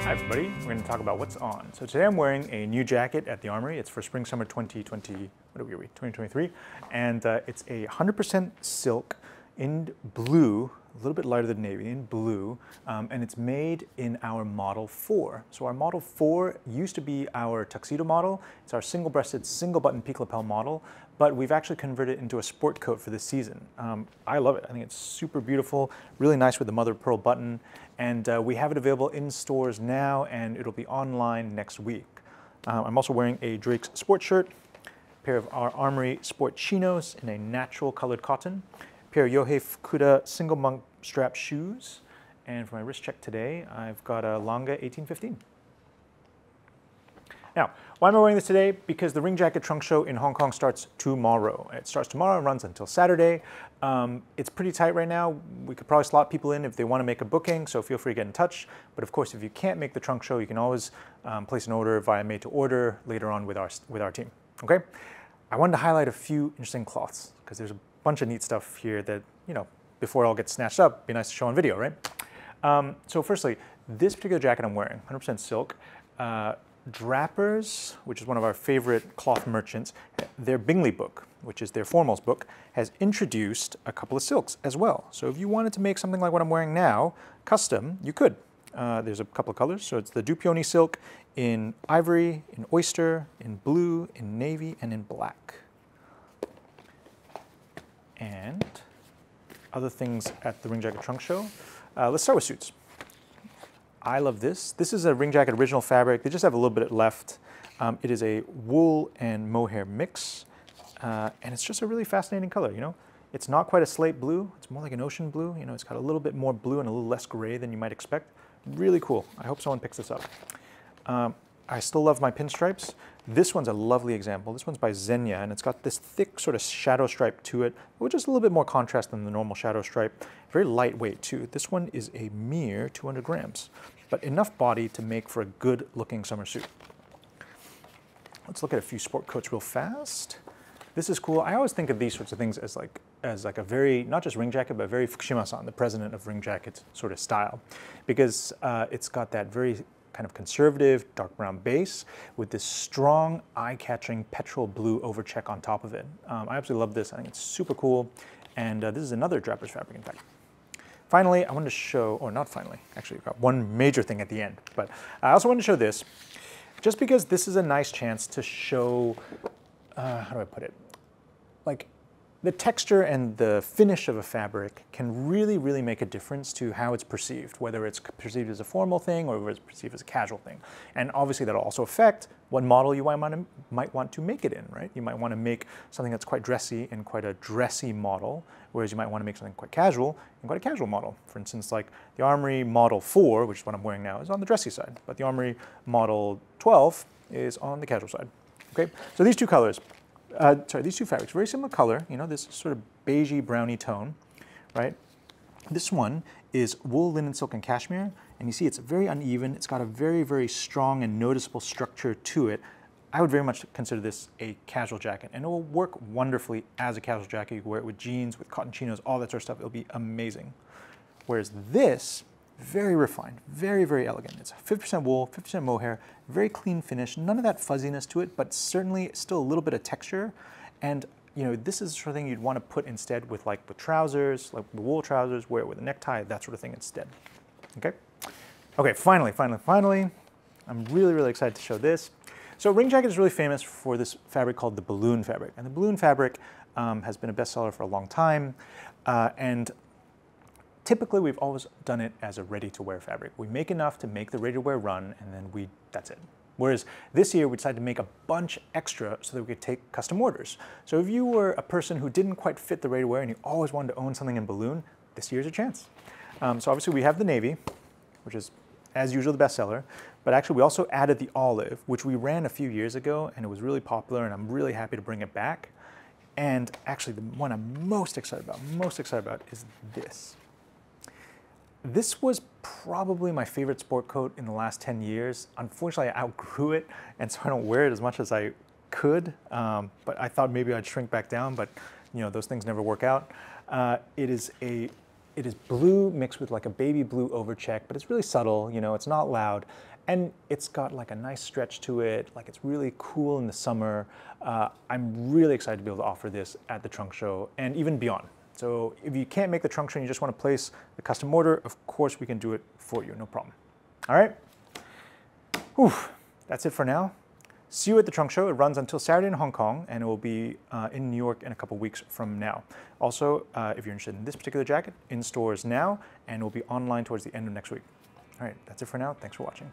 Hi everybody, we're going to talk about what's on. So today I'm wearing a new jacket at the Armoury. It's for spring summer 2023, and it's a 100% silk in blue, a little bit lighter than navy, in blue, and it's made in our Model 4. So our Model 4 used to be our tuxedo model. It's our single-breasted, single-button peak lapel model, but we've actually converted it into a sport coat for this season. I love it. I think it's super beautiful, really nice with the mother of pearl button, and we have it available in stores now, and it'll be online next week. I'm also wearing a Drake's sport shirt, a pair of our Armoury sport chinos in a natural colored cotton, a pair of Yohei Fukuda single monk strap shoes, and for my wrist check today, I've got a Longa 1815. Now, why am I wearing this today? Because the Ring Jacket Trunk Show in Hong Kong starts tomorrow. It starts tomorrow and runs until Saturday. It's pretty tight right now. We could probably slot people in if they want to make a booking, so feel free to get in touch. But of course, if you can't make the trunk show, you can always place an order via made to order later on with our team, okay? I wanted to highlight a few interesting cloths because there's a bunch of neat stuff here that, you know, before it all gets snatched up, it'd be nice to show on video, right? So firstly, this particular jacket I'm wearing, 100% silk, Drappers, which is one of our favorite cloth merchants, their Bingley book, which is their formals book, has introduced a couple of silks as well. So if you wanted to make something like what I'm wearing now, custom, you could. There's a couple of colors. So it's the Dupioni silk in ivory, in oyster, in blue, in navy, and in black. And other things at the Ring Jacket Trunk Show. Let's start with suits. I love this. This is a Ring Jacket original fabric. They just have a little bit left. It is a wool and mohair mix, and it's just a really fascinating color, you know? It's not quite a slate blue. It's more like an ocean blue. You know, it's got a little bit more blue and a little less gray than you might expect. Really cool. I hope someone picks this up. I still love my pinstripes. This one's a lovely example. This one's by Xenia, and it's got this thick sort of shadow stripe to it, which is a little bit more contrast than the normal shadow stripe. Very lightweight too. This one is a mere 200 grams, but enough body to make for a good looking summer suit. Let's look at a few sport coats real fast. This is cool. I always think of these sorts of things as like a very, not just ring jacket, but very Fukushima-san, the president of ring jackets sort of style, because it's got that very kind of conservative dark brown base with this strong eye-catching petrol blue overcheck on top of it. I absolutely love this. I think it's super cool, and this is another Drappers fabric, in fact. Finally, I wanted to show, or not finally, actually I've got one major thing at the end, but I also wanted to show this, just because this is a nice chance to show, how do I put it? Like, the texture and the finish of a fabric can really, really make a difference to how it's perceived, whether it's perceived as a formal thing or whether it's perceived as a casual thing. And obviously that'll also affect what model you might want to make it in, right? You might want to make something that's quite dressy and quite a dressy model, whereas you might want to make something quite casual and quite a casual model. For instance, like the Armoury Model 4, which is what I'm wearing now, is on the dressy side, but the Armoury Model 12 is on the casual side, okay? So these two colors, these two fabrics, very similar color, you know, this sort of beigey browny tone, right? This one is wool, linen, silk, and cashmere, and you see it's very uneven. It's got a very, very strong and noticeable structure to it. I would very much consider this a casual jacket, and it will work wonderfully as a casual jacket. You can wear it with jeans, with cotton chinos, all that sort of stuff. It'll be amazing. Whereas this, very refined, very, very elegant. It's 50% wool, 50% mohair, very clean finish, none of that fuzziness to it, but certainly still a little bit of texture. And you know, this is the sort of thing you'd want to put instead with like the trousers, like the wool trousers, wear it with a necktie, that sort of thing instead, okay? Okay, finally, I'm really, really excited to show this. So Ring Jacket is really famous for this fabric called the balloon fabric. And the balloon fabric has been a bestseller for a long time. And typically, we've always done it as a ready-to-wear fabric. We make enough to make the ready-to-wear run, and then that's it. Whereas this year, we decided to make a bunch extra so that we could take custom orders. So if you were a person who didn't quite fit the ready-to-wear and you always wanted to own something in balloon, this year's a chance. So obviously, we have the navy, which is, as usual, the bestseller. But actually, we also added the olive, which we ran a few years ago, and it was really popular, and I'm really happy to bring it back. And actually, the one I'm most excited about is this. This was probably my favorite sport coat in the last 10 years. Unfortunately, I outgrew it, and so I don't wear it as much as I could. But I thought maybe I'd shrink back down, but you know, those things never work out. It is a It is blue mixed with like a baby blue overcheck, but it's really subtle, you know, it's not loud. And it's got like a nice stretch to it, like it's really cool in the summer. I'm really excited to be able to offer this at the trunk show and even beyond. So if you can't make the trunk show and you just want to place a custom order, of course we can do it for you, no problem. All right, whew, that's it for now. See you at the trunk show. It runs until Saturday in Hong Kong, and it will be in New York in a couple weeks from now. Also, if you're interested in this particular jacket, in stores now, and it will be online towards the end of next week. All right, that's it for now. Thanks for watching.